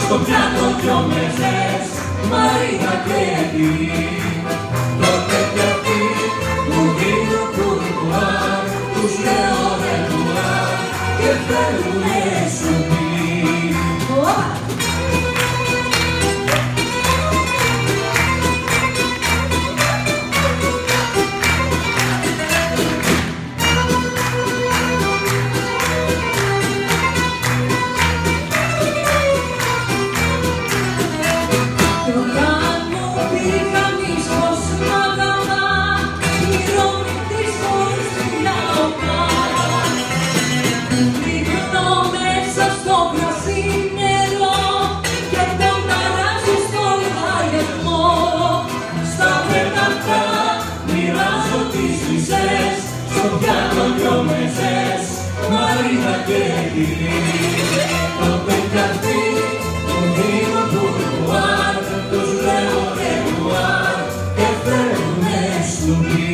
στο πιάτο δυο μεζές, Μαρίνα και Ελή. Τότε κι αυτοί μου δίνουν κουρκουάρ, τους λέω ρεκουάρ και θέλουνε σουπί. Στο πιάτο δυο μεζές, Μαρίνα και Ελή. Τότε κι αυτοί μου δίνουν κουρκουάρ, τους λέω ρεκουάρ και θέλουνε σουπί.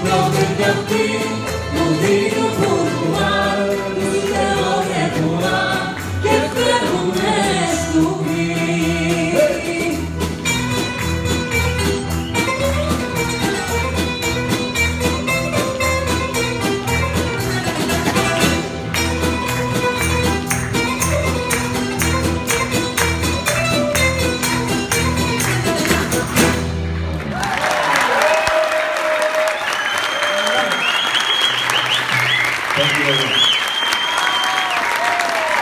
Τότε κι αυτοί μου δίνουν κουρκουάρ, τους λέω ρεκουάρ και θέλουνε σουπί. Thank you.